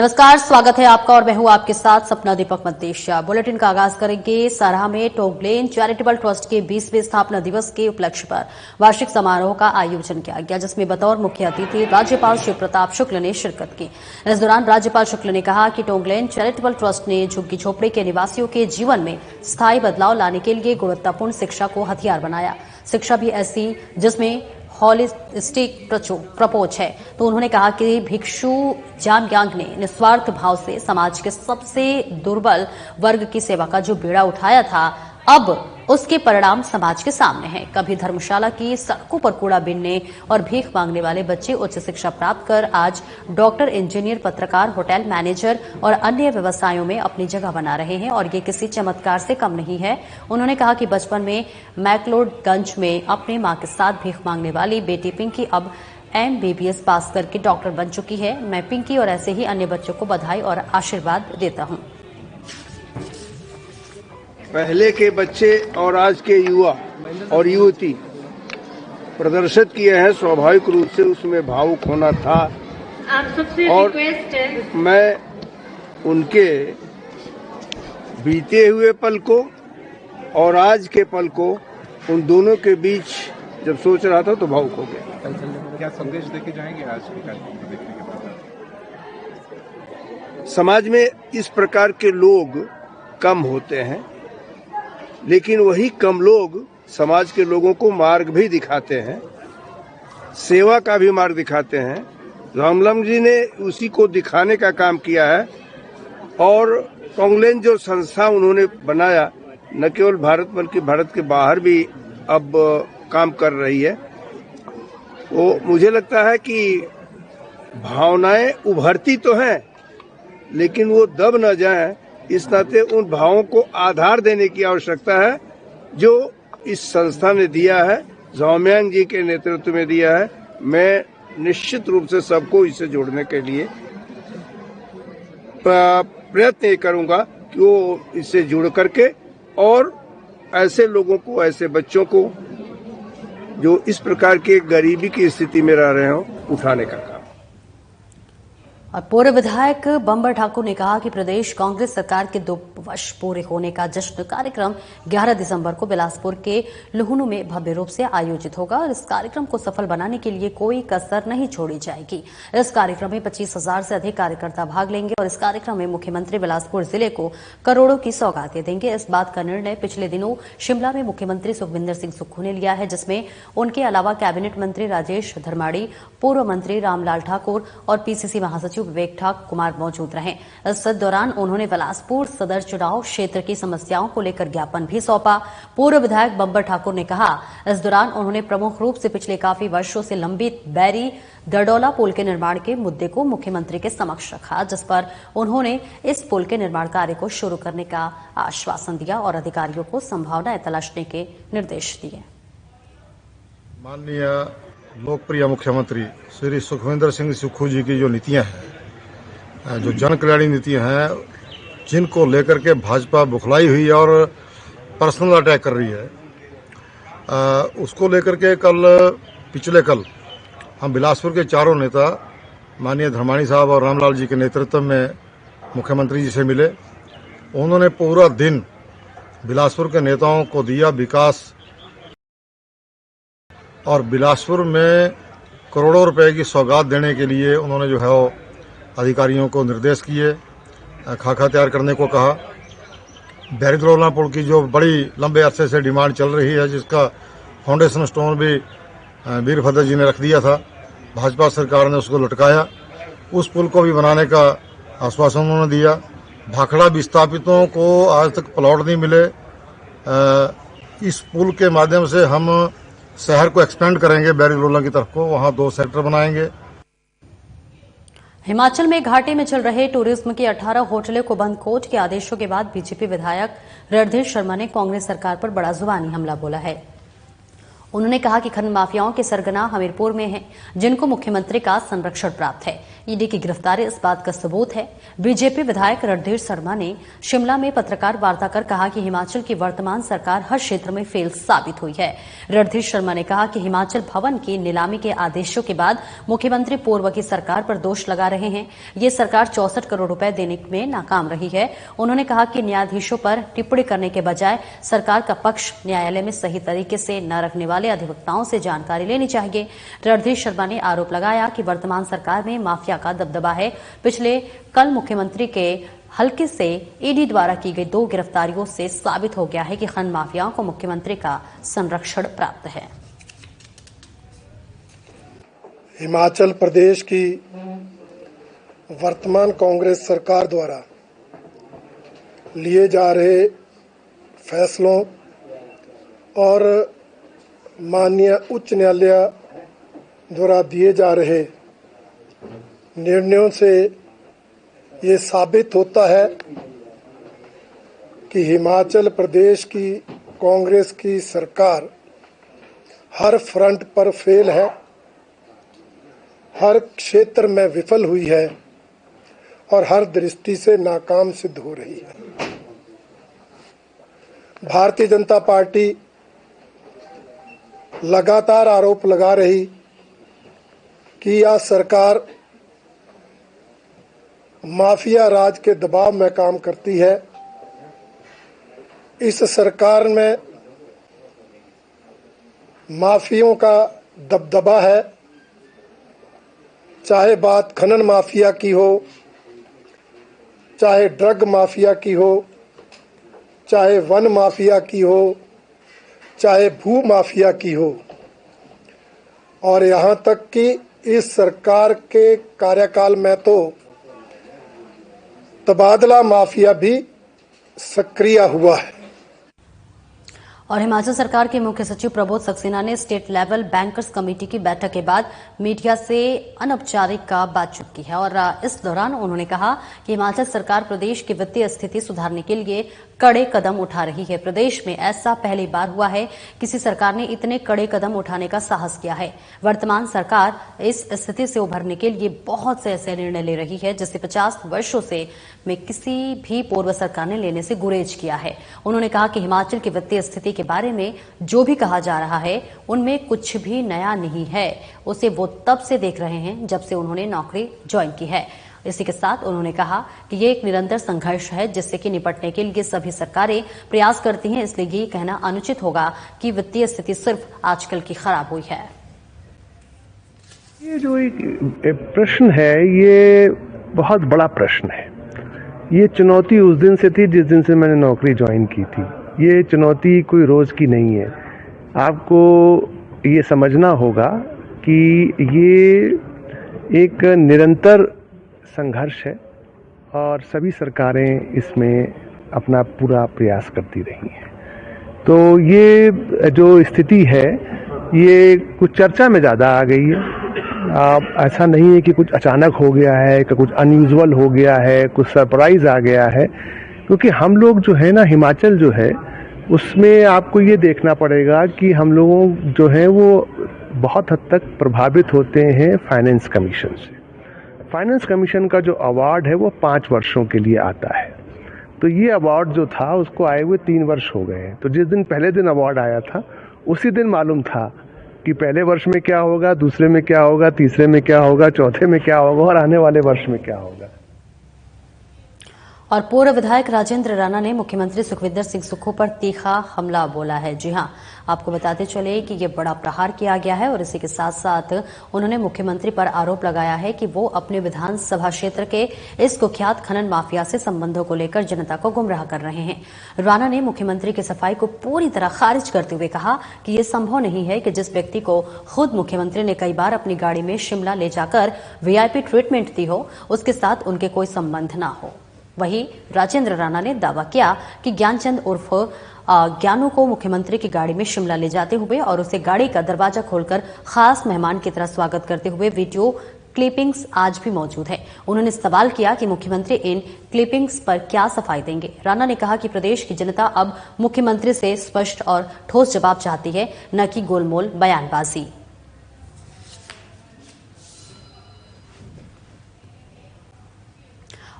नमस्कार, स्वागत है आपका और मैं हूं आपके साथ सपना दीपक मद्देशिया। बुलेटिन का आगाज करेंगे सारहा में टोगलेन चैरिटेबल ट्रस्ट के 20वें स्थापना दिवस के उपलक्ष्य पर वार्षिक समारोह का आयोजन किया गया, जिसमें बतौर मुख्य अतिथि राज्यपाल शिव प्रताप शुक्ल ने शिरकत की। इस दौरान राज्यपाल शुक्ल ने कहा कि टोगलेन चैरिटेबल ट्रस्ट ने झुग्गी झोपड़ी के निवासियों के जीवन में स्थायी बदलाव लाने के लिए गुणवत्तापूर्ण शिक्षा को हथियार बनाया। शिक्षा भी ऐसी जिसमें हॉलिस्टिक प्रपोच है। तो उन्होंने कहा कि भिक्षु जामयांग ने निस्वार्थ भाव से समाज के सबसे दुर्बल वर्ग की सेवा का जो बीड़ा उठाया था, अब उसके परिणाम समाज के सामने हैं। कभी धर्मशाला की सड़कों पर कूड़ा बीनने और भीख मांगने वाले बच्चे उच्च शिक्षा प्राप्त कर आज डॉक्टर, इंजीनियर, पत्रकार, होटल मैनेजर और अन्य व्यवसायों में अपनी जगह बना रहे हैं और ये किसी चमत्कार से कम नहीं है। उन्होंने कहा कि बचपन में मैक्लोडगंज में अपने मां के साथ भीख मांगने वाली बेटी पिंकी अब MBBS पास करके डॉक्टर बन चुकी है। मैं पिंकी और ऐसे ही अन्य बच्चों को बधाई और आशीर्वाद देता हूं। पहले के बच्चे और आज के युवा और युवती प्रदर्शित किए हैं, स्वाभाविक रूप से उसमें भावुक होना था। आप सबसे और रिक्वेस्ट है, मैं उनके बीते हुए पल को और आज के पल को, उन दोनों के बीच जब सोच रहा था तो भावुक हो गया। क्या संदेश देके जाएंगे आज के कार्यक्रम को देखने के बाद? समाज में इस प्रकार के लोग कम होते हैं, लेकिन वही कम लोग समाज के लोगों को मार्ग भी दिखाते हैं, सेवा का भी मार्ग दिखाते हैं। रामलम जी ने उसी को दिखाने का काम किया है और टोगलेन जो संस्था उन्होंने बनाया, न केवल भारत बल्कि भारत के बाहर भी अब काम कर रही है। वो मुझे लगता है कि भावनाएं उभरती तो हैं, लेकिन वो दब न जाएं, इस नाते उन भावों को आधार देने की आवश्यकता है जो इस संस्था ने दिया है, जामयांग जी के नेतृत्व में दिया है। मैं निश्चित रूप से सबको इससे जोड़ने के लिए प्रयत्न करूंगा कि वो इससे जुड़ करके और ऐसे लोगों को, ऐसे बच्चों को जो इस प्रकार के गरीबी की स्थिति में रह रहे हो, उठाने का काम। और पूर्व विधायक बंबर ठाकुर ने कहा कि प्रदेश कांग्रेस सरकार के 2 वर्ष पूरे होने का जश्न कार्यक्रम 11 दिसंबर को बिलासपुर के लुहणु में भव्य रूप से आयोजित होगा और इस कार्यक्रम को सफल बनाने के लिए कोई कसर नहीं छोड़ी जाएगी। इस कार्यक्रम में 25,000 से अधिक कार्यकर्ता भाग लेंगे और इस कार्यक्रम में मुख्यमंत्री बिलासपुर जिले को करोड़ों की सौगातें देंगे। इस बात का निर्णय पिछले दिनों शिमला में मुख्यमंत्री सुखविंदर सिंह सुक्खू ने लिया है, जिसमें उनके अलावा कैबिनेट मंत्री राजेश धर्माड़ी, पूर्व मंत्री रामलाल ठाकुर और PCC महासचिव विवेक ठाकुर कुमार मौजूद रहे। इस दौरान उन्होंने बिलासपुर सदर चुनाव क्षेत्र की समस्याओं को लेकर ज्ञापन भी सौंपा। पूर्व विधायक बंबर ठाकुर ने कहा, इस दौरान उन्होंने प्रमुख रूप से पिछले काफी वर्षों से लंबित बैरी दडौला पुल के निर्माण के मुद्दे को मुख्यमंत्री के समक्ष रखा, जिस पर उन्होंने इस पुल के निर्माण कार्य को शुरू करने का आश्वासन दिया और अधिकारियों को संभावनाएं तलाशने के निर्देश दिए। माननीय लोकप्रिय मुख्यमंत्री श्री सुखविंदर सिंह सुक्खू जी की जो नीतियां हैं, जो जन कल्याणी नीतियां हैं, जिनको लेकर के भाजपा बुखलाई हुई है और पर्सनल अटैक कर रही है, उसको लेकर के पिछले कल हम बिलासपुर के चारों नेता माननीय धर्माणी साहब और रामलाल जी के नेतृत्व में मुख्यमंत्री जी से मिले। उन्होंने पूरा दिन बिलासपुर के नेताओं को दिया विकास और बिलासपुर में करोड़ों रुपए की सौगात देने के लिए उन्होंने जो है वो अधिकारियों को निर्देश किए, खाका तैयार करने को कहा। बैरी दडौला पुल की जो बड़ी लंबे अरसे से डिमांड चल रही है, जिसका फाउंडेशन स्टोन भी वीरभद्र जी ने रख दिया था, भाजपा सरकार ने उसको लटकाया। उस पुल को भी बनाने का आश्वासन उन्होंने दिया। भाखड़ा विस्थापितों को आज तक प्लॉट नहीं मिले। इस पुल के माध्यम से हम शहर को एक्सपेंड करेंगे, बैरी दडौला की तरफ को, वहां 2 सेक्टर बनाएंगे। हिमाचल में घाटे में चल रहे टूरिज्म के 18 होटलों को बंद कोर्ट के आदेशों के बाद बीजेपी विधायक रणधीर शर्मा ने कांग्रेस सरकार पर बड़ा जुबानी हमला बोला है। उन्होंने कहा कि खनन माफियाओं के सरगना हमीरपुर में हैं, जिनको मुख्यमंत्री का संरक्षण प्राप्त है। ईडी की गिरफ्तारी इस बात का सबूत है। बीजेपी विधायक रणधीर शर्मा ने शिमला में पत्रकार वार्ता कर कहा कि हिमाचल की वर्तमान सरकार हर क्षेत्र में फेल साबित हुई है। रणधीर शर्मा ने कहा कि हिमाचल भवन की नीलामी के आदेशों के बाद मुख्यमंत्री पूर्व की सरकार पर दोष लगा रहे हैं। ये सरकार 64 करोड़ रुपए देने में नाकाम रही है। उन्होंने कहा कि न्यायाधीशों पर टिप्पणी करने के बजाय सरकार का पक्ष न्यायालय में सही तरीके से न रखने वाले अधिवक्ताओं से जानकारी लेनी चाहिए। रणधीर शर्मा ने आरोप लगाया कि वर्तमान सरकार में माफिया का दबदबा है। पिछले कल मुख्यमंत्री के हल्के से ईडी द्वारा की गई 2 गिरफ्तारियों से साबित हो गया है कि खनन माफियाओं को मुख्यमंत्री का संरक्षण प्राप्त है। हिमाचल प्रदेश की वर्तमान कांग्रेस सरकार द्वारा लिए जा रहे फैसलों और माननीय उच्च न्यायालय द्वारा दिए जा रहे निर्णयों से ये साबित होता है कि हिमाचल प्रदेश की कांग्रेस की सरकार हर फ्रंट पर फेल है, हर क्षेत्र में विफल हुई है और हर दृष्टि से नाकाम सिद्ध हो रही है। भारतीय जनता पार्टी लगातार आरोप लगा रही कि यह सरकार माफिया राज के दबाव में काम करती है। इस सरकार में माफियों का दबदबा है, चाहे बात खनन माफिया की हो, चाहे ड्रग माफिया की हो, चाहे वन माफिया की हो, चाहे भू माफिया की हो, और यहाँ तक कि इस सरकार के कार्यकाल में तो तबादला माफिया भी सक्रिय हुआ है। और हिमाचल सरकार के मुख्य सचिव प्रबोध सक्सेना ने स्टेट लेवल बैंकर्स कमेटी की बैठक के बाद मीडिया से अनौपचारिक बातचीत की है और इस दौरान उन्होंने कहा कि हिमाचल सरकार प्रदेश की वित्तीय स्थिति सुधारने के लिए कड़े कदम उठा रही है। प्रदेश में ऐसा पहली बार हुआ है किसी सरकार ने इतने कड़े कदम उठाने का साहस किया है। वर्तमान सरकार इस स्थिति से उभरने के लिए बहुत से ऐसे निर्णय ले रही है जिसे 50 वर्षों से में किसी भी पूर्व सरकार ने लेने से गुरेज किया है। उन्होंने कहा कि हिमाचल की वित्तीय स्थिति के बारे में जो भी कहा जा रहा है उनमें कुछ भी नया नहीं है। उसे वो तब से देख रहे हैं जब से उन्होंने नौकरी ज्वाइन की है। इसी के साथ उन्होंने कहा कि ये एक निरंतर संघर्ष है जिससे कि निपटने के लिए सभी सरकारें प्रयास करती हैं, इसलिए ये कहना अनुचित होगा कि वित्तीय स्थिति सिर्फ आजकल की खराब हुई है। ये जो एक प्रश्न है ये बहुत बड़ा प्रश्न है। ये चुनौती उस दिन से थी जिस दिन से मैंने नौकरी ज्वाइन की थी। ये चुनौती कोई रोज की नहीं है। आपको ये समझना होगा कि ये एक निरंतर संघर्ष है और सभी सरकारें इसमें अपना पूरा प्रयास करती रही हैं। तो ये जो स्थिति है ये कुछ चर्चा में ज़्यादा आ गई है। ऐसा नहीं है कि कुछ अचानक हो गया है, कि कुछ अनयूजुअल हो गया है, कुछ सरप्राइज आ गया है, क्योंकि हम लोग जो है ना, हिमाचल जो है उसमें आपको ये देखना पड़ेगा कि हम लोगों जो है वो बहुत हद तक प्रभावित होते हैं फाइनेंस कमीशन से। फाइनेंस कमीशन का जो अवार्ड है वो 5 वर्षों के लिए आता है। तो ये अवार्ड जो था उसको आए हुए 3 वर्ष हो गए हैं। तो जिस दिन पहले दिन अवार्ड आया था उसी दिन मालूम था कि पहले वर्ष में क्या होगा, दूसरे में क्या होगा, तीसरे में क्या होगा, चौथे में क्या होगा और आने वाले वर्ष में क्या होगा। और पूर्व विधायक राजेंद्र राणा ने मुख्यमंत्री सुखविंदर सिंह सुक्खू पर तीखा हमला बोला है। जी हां, आपको बताते चले कि ये बड़ा प्रहार किया गया है और इसी के साथ साथ उन्होंने मुख्यमंत्री पर आरोप लगाया है कि वो अपने विधानसभा क्षेत्र के इस कुख्यात खनन माफिया से संबंधों को लेकर जनता को गुमराह कर रहे हैं। राणा ने मुख्यमंत्री की सफाई को पूरी तरह खारिज करते हुए कहा कि ये संभव नहीं है कि जिस व्यक्ति को खुद मुख्यमंत्री ने कई बार अपनी गाड़ी में शिमला ले जाकर वीआईपी ट्रीटमेंट दी हो, उसके साथ उनके कोई संबंध न हो। वहीं राजेंद्र राणा ने दावा किया कि ज्ञानचंद उर्फ ज्ञानू को मुख्यमंत्री की गाड़ी में शिमला ले जाते हुए और उसे गाड़ी का दरवाजा खोलकर खास मेहमान की तरह स्वागत करते हुए वीडियो क्लिपिंग्स आज भी मौजूद है। उन्होंने सवाल किया कि मुख्यमंत्री इन क्लिपिंग्स पर क्या सफाई देंगे। राणा ने कहा कि प्रदेश की जनता अब मुख्यमंत्री से स्पष्ट और ठोस जवाब चाहती है, न कि गोलमोल बयानबाजी।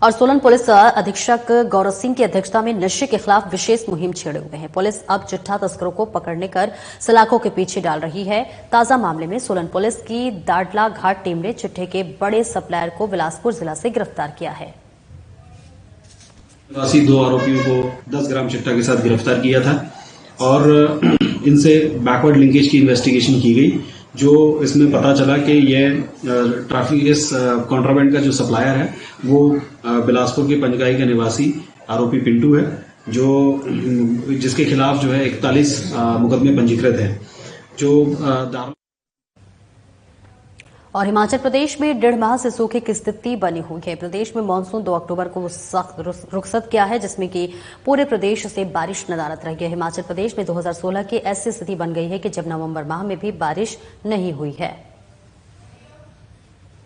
और सोलन पुलिस अधीक्षक गौरव सिंह की अध्यक्षता में नशे के खिलाफ विशेष मुहिम छेड़े हुए हैं। पुलिस अब चिट्ठा तस्करों को पकड़ने कर सलाखों के पीछे डाल रही है। ताजा मामले में सोलन पुलिस की दाड़ला घाट टीम ने चिट्ठे के बड़े सप्लायर को बिलासपुर जिला से गिरफ्तार किया है। 2 आरोपियों को 10 ग्राम चिट्टा के साथ गिरफ्तार किया था और इनसे बैकवर्ड लिंकेज की इन्वेस्टिगेशन की गई, जो इसमें पता चला कि ये ट्रैफिक इस कॉन्ट्राबैंड का जो सप्लायर है वो बिलासपुर के पंजगाई का निवासी आरोपी पिंटू है, जिसके खिलाफ जो है 41 मुकदमे पंजीकृत हैं। जो और हिमाचल प्रदेश में 1.5 माह से सूखे की स्थिति बनी हुई है। प्रदेश में मानसून 2 अक्टूबर को रुखसत किया है, जिसमें कि पूरे प्रदेश से बारिश नदारत रही है। हिमाचल प्रदेश में 2016 की ऐसी स्थिति बन गई है कि जब नवंबर माह में भी बारिश नहीं हुई है।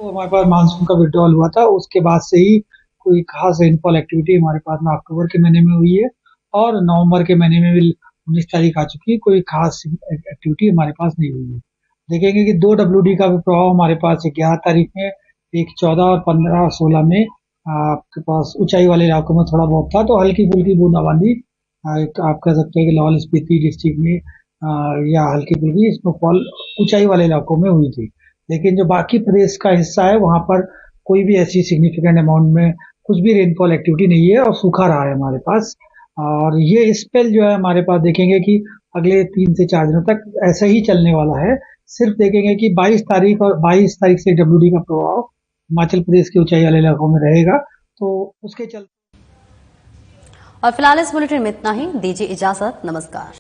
तो हमारे पास मानसून का विड्रॉल हुआ था, उसके बाद से ही कोई खास रेनफॉल एक्टिविटी हमारे पास में अक्टूबर के महीने में हुई है और नवंबर के महीने में भी 19 तारीख आ चुकी है, कोई खास एक्टिविटी हमारे पास नहीं हुई है। देखेंगे कि 2 WD का भी प्रभाव हमारे पास 11 तारीख में, एक 14 और 15 और 16 में आपके पास ऊंचाई वाले इलाकों में थोड़ा बहुत था, तो हल्की फुल्की बूंदाबांदी आप कह सकते हैं कि लाहौल स्पीति डिस्ट्रिक्ट में या हल्की फुल्की स्नोफॉल ऊंचाई वाले इलाकों में हुई थी। लेकिन जो बाकी प्रदेश का हिस्सा है वहां पर कोई भी ऐसी सिग्निफिकेंट अमाउंट में कुछ भी रेनफॉल एक्टिविटी नहीं है और सूखा रहा है हमारे पास। और ये स्पेल जो है हमारे पास देखेंगे कि अगले 3 से 4 दिनों तक ऐसा ही चलने वाला है। सिर्फ देखेंगे कि 22 तारीख और 22 तारीख से WD का प्रभाव हिमाचल प्रदेश के ऊंचाई वाले इलाकों में रहेगा, तो उसके चलते। और फिलहाल इस बुलेटिन में इतना ही। दीजिए इजाजत। नमस्कार।